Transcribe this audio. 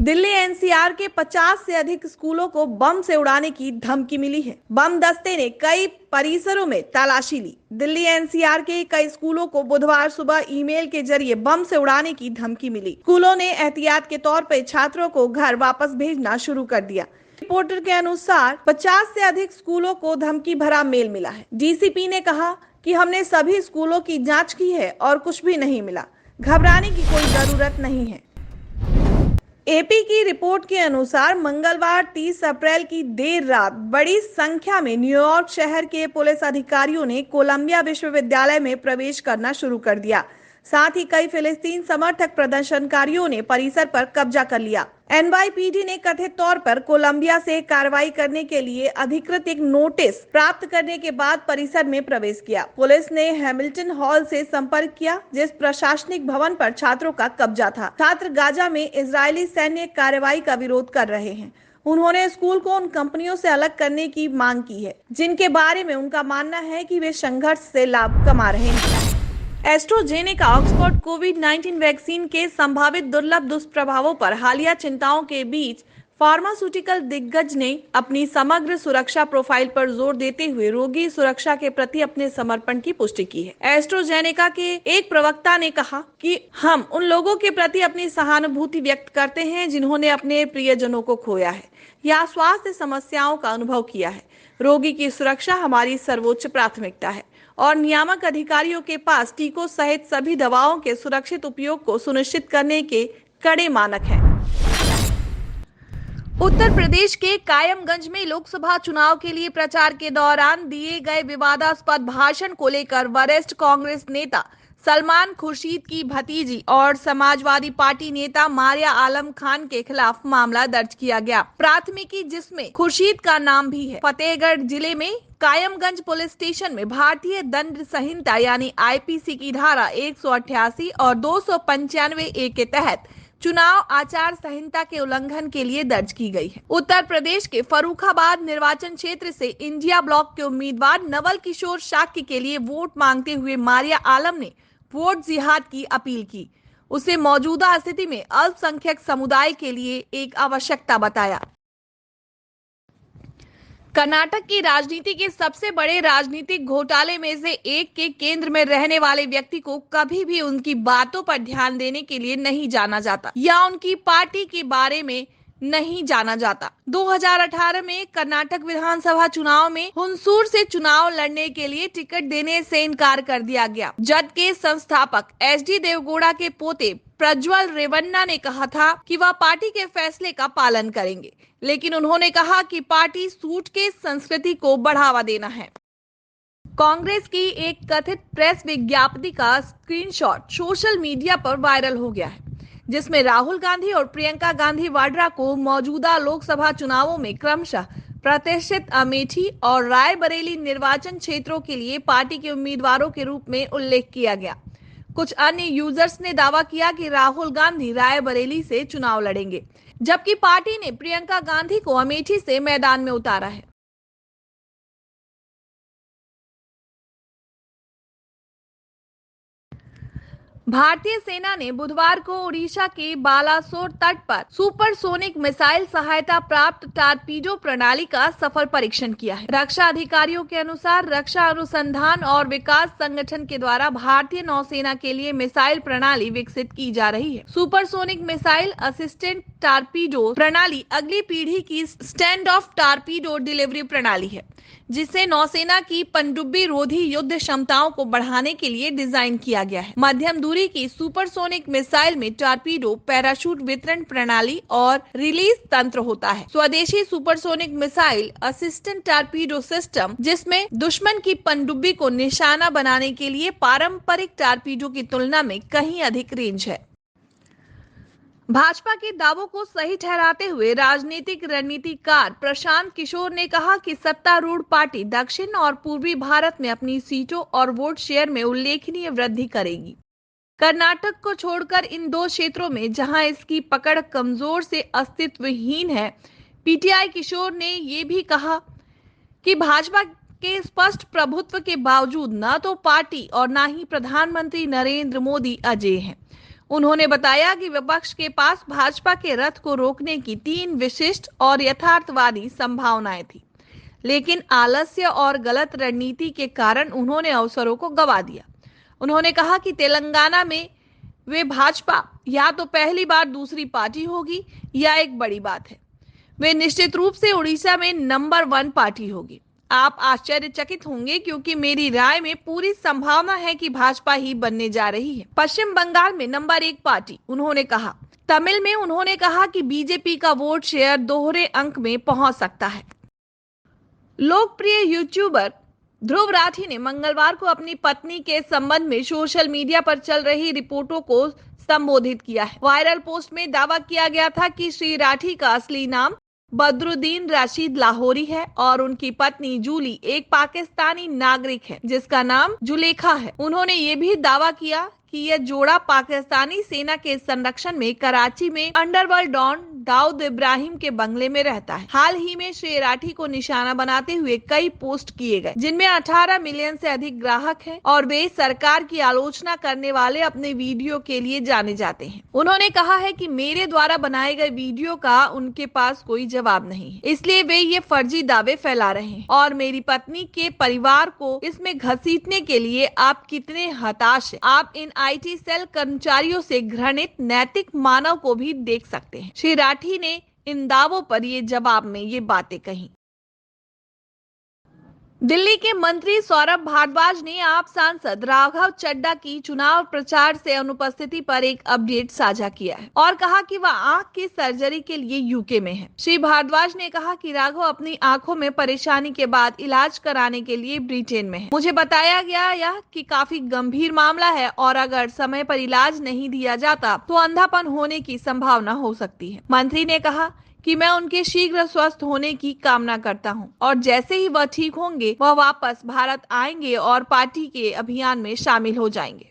Delhi NCR के 50 से अधिक स्कूलों को बम से उड़ाने की धमकी मिली है। बम दस्ते ने कई परिसरों में तलाशी ली। दिल्ली एनसीआर के कई स्कूलों को बुधवार सुबह ईमेल के जरिए बम से उड़ाने की धमकी मिली। स्कूलों ने एहतियात के तौर पर छात्रों को घर वापस भेजना शुरू कर दिया। रिपोर्टर के अनुसार 50 से अधिक स्कूलों को धमकी भरा मेल मिला है। डीसीपी ने कहा कि हमने सभी स्कूलों की जांच की है और कुछ भी नहीं मिला। घबराने की कोई जरूरत नहीं है। एपी की रिपोर्ट के अनुसार मंगलवार 30 अप्रैल की देर रात बड़ी संख्या में न्यूयॉर्क शहर के पुलिस अधिकारियों ने कोलंबिया विश्वविद्यालय में प्रवेश करना शुरू कर दिया। साथ ही कई फिलिस्तीन समर्थक प्रदर्शनकारियों ने परिसर पर कब्जा कर लिया। एनवाईपीडी ने कथित तौर पर कोलंबिया से कार्रवाई करने के लिए अधिकृत एक नोटिस प्राप्त करने के बाद परिसर में प्रवेश किया। पुलिस ने हैमिल्टन हॉल से संपर्क किया, जिस प्रशासनिक भवन पर छात्रों का कब्जा था। छात्र गाजा में इजरायली सैन्य कार्रवाई का विरोध कर रहे हैं। उन्होंने स्कूल को उन कंपनियों से अलग करने की मांग की है, जिनके बारे में उनका मानना है कि वे संघर्ष से लाभ कमा रहे हैं। एस्ट्राजेनेका ऑक्सफोर्ड कोविड-19 वैक्सीन के संभावित दुर्लभ दुष्प्रभावों पर हालिया चिंताओं के बीच फार्मास्यूटिकल दिग्गज ने अपनी समग्र सुरक्षा प्रोफाइल पर जोर देते हुए रोगी सुरक्षा के प्रति अपने समर्पण की पुष्टि की है। एस्ट्राजेनेका के एक प्रवक्ता ने कहा कि हम उन लोगों के प्रति अपनी सहानुभूति व्यक्त करते हैं जिन्होंने अपने प्रियजनों को खोया है या स्वास्थ्य समस्याओं का अनुभव किया है। रोगी की सुरक्षा हमारी सर्वोच्च प्राथमिकता है और नियामक अधिकारियों के पास टीकों सहित सभी दवाओं के सुरक्षित उपयोग को सुनिश्चित करने के कड़े मानक हैं। उत्तर प्रदेश के कायमगंज में लोकसभा चुनाव के लिए प्रचार के दौरान दिए गए विवादास्पद भाषण को लेकर वरिष्ठ कांग्रेस नेता सलमान खुर्शीद की भतीजी और समाजवादी पार्टी नेता मारिया आलम खान के खिलाफ मामला दर्ज किया गया। प्राथमिकी जिसमें खुर्शीद का नाम भी है। फतेहगढ़ जिले में कायमगंज पुलिस स्टेशन में भारतीय दंड संहिता यानी आईपीसी की धारा 188 और 295 ए के तहत चुनाव आचार संहिता के उल्लंघन के लिए दर्ज की गई है। उत्तर प्रदेश के फर्रुखाबाद निर्वाचन क्षेत्र से इंडिया ब्लॉक के उम्मीदवार नवल किशोर शाक्य के लिए वोट मांगते हुए मारिया आलम ने वोट जिहाद की अपील की। उसे मौजूदा स्थिति में अल्पसंख्यक समुदाय के लिए एक आवश्यकता बताया। कर्नाटक की राजनीति के सबसे बड़े राजनीतिक घोटाले में से एक के केंद्र में रहने वाले व्यक्ति को कभी भी उनकी बातों पर ध्यान देने के लिए नहीं जाना जाता या उनकी पार्टी के बारे में नहीं जाना जाता। 2018 में कर्नाटक विधानसभा चुनाव में हुंसूर से चुनाव लड़ने के लिए टिकट देने से इनकार कर दिया गया। जद के संस्थापक एचडी देवगौड़ा के पोते प्रज्वल रेवन्ना ने कहा था कि वह पार्टी के फैसले का पालन करेंगे, लेकिन उन्होंने कहा कि पार्टी सूटकेस संस्कृति को बढ़ावा देना है। कांग्रेस की एक कथित प्रेस विज्ञप्ति का स्क्रीनशॉट सोशल मीडिया पर वायरल हो गया है, जिसमें राहुल गांधी और प्रियंका गांधी वाड्रा को मौजूदा लोकसभा चुनावों में क्रमशः प्रतिष्ठित अमेठी और रायबरेली निर्वाचन क्षेत्रों के लिए पार्टी के उम्मीदवारों के रूप में उल्लेख किया गया। कुछ अन्य यूजर्स ने दावा किया कि राहुल गांधी रायबरेली से चुनाव लड़ेंगे, जबकि पार्टी ने प्रियंका गांधी को अमेठी से मैदान में उतारा है। भारतीय सेना ने बुधवार को ओडिशा के बालासोर तट पर सुपरसोनिक मिसाइल सहायता प्राप्त टारपीडो प्रणाली का सफल परीक्षण किया है। रक्षा अधिकारियों के अनुसार रक्षा अनुसंधान और विकास संगठन के द्वारा भारतीय नौसेना के लिए मिसाइल प्रणाली विकसित की जा रही है। सुपरसोनिक मिसाइल असिस्टेंट टारपीडो प्रणाली अगली पीढ़ी की स्टैंड ऑफ टारपीडो डिलीवरी प्रणाली है, जिसे नौसेना की पनडुब्बी रोधी युद्ध क्षमताओं को बढ़ाने के लिए डिजाइन किया गया है। मध्यम दूरी की सुपरसोनिक मिसाइल में टारपीडो, पैराशूट वितरण प्रणाली और रिलीज तंत्र होता है। स्वदेशी supersonic missile assistant torpedo system, जिसमें दुश्मन की पनडुब्बी को निशाना बनाने के लिए पारंपरिक टारपीडो की तुलना में कहीं अधिक रेंज है। भाजपा के दावों को सही ठहराते हुए राजनीतिक रणनीतिकार प्रशांत किशोर ने कहा कि सत्तारूढ़ पार्टी दक्षिण और पूर्वी भारत में अपनी सीटों और वोट शेयर में उल्लेखनीय वृद्धि करेगी। कर्नाटक को छोड़कर इन दो क्षेत्रों में जहां इसकी पकड़ कमजोर से अस्तित्वहीन है, पीटीआई किशोर ने ये भी कहा कि भाजपा के स्पष्ट प्रभुत्व के बावजूद न तो पार्टी और न ही प्रधानमंत्री नरेंद्र मोदी अजेय हैं। उन्होंने बताया कि विपक्ष के पास भाजपा के रथ को रोकने की 3 विशिष्ट और यथार्थवादी संभावनाएं थी, लेकिन आलस्य और गलत रणनीति के कारण उन्होंने अवसरों को गंवा दिया। उन्होंने कहा कि तेलंगाना में वे भाजपा या तो पहली बार दूसरी पार्टी होगी या एक बड़ी बात है, वे निश्चित रूप से उड़ीसा में नंबर 1 पार्टी होगी। आप आश्चर्यचकित होंगे क्योंकि मेरी राय में पूरी संभावना है कि भाजपा ही बनने जा रही है पश्चिम बंगाल में नंबर 1 पार्टी, उन्होंने कहा। तमिल में उन्होंने कहा कि बीजेपी का वोट शेयर दोहरे अंक में पहुंच सकता है। लोकप्रिय यूट्यूबर ध्रुव राठी ने मंगलवार को अपनी पत्नी के संबंध में सोशल मीडिया पर चल रही रिपोर्टों को संबोधित किया है। वायरल पोस्ट में दावा किया गया था कि श्री राठी का असली नाम बदरुद्दीन रशीद लाहौरी है और उनकी पत्नी जूली एक पाकिस्तानी नागरिक है जिसका नाम जुलेखा है। उन्होंने ये भी दावा किया कि यह जोड़ा पाकिस्तानी सेना के संरक्षण में कराची में अंडरवर्ल्ड डॉन दाऊद इब्राहिम के बंगले में रहता है। हाल ही में श्री राठी को निशाना बनाते हुए कई पोस्ट किए गए जिनमें 18 मिलियन से अधिक ग्राहक हैं और वे सरकार की आलोचना करने वाले अपने वीडियो के लिए जाने जाते हैं। उन्होंने कहा है कि मेरे द्वारा बनाए गए वीडियो का उनके पास कोई जवाब नहीं है, इसलिए वे ये फर्जी दावे फैला रहे हैं और मेरी पत्नी के परिवार को इसमें घसीटने के लिए आप कितने हताश हैं। आप इन IT सेल कर्मचारियों से घृणित नैतिक मानव को भी देख सकते हैं। श्री राठी ने इन दावों पर ये जवाब में ये बातें कही। दिल्ली के मंत्री सौरभ भारद्वाज ने आप सांसद राघव चड्ढा की चुनाव प्रचार से अनुपस्थिति पर एक अपडेट साझा किया है और कहा कि वह आंख की सर्जरी के लिए यूके में है। श्री भारद्वाज ने कहा कि राघव अपनी आंखों में परेशानी के बाद इलाज कराने के लिए ब्रिटेन में है। मुझे बताया गया यह कि काफी गंभीर मामला है और अगर समय पर इलाज नहीं दिया जाता तो अंधापन होने की संभावना हो सकती है। मंत्री ने कहा कि मैं उनके शीघ्र स्वस्थ होने की कामना करता हूं और जैसे ही वह ठीक होंगे वह वापस भारत आएंगे और पार्टी के अभियान में शामिल हो जाएंगे।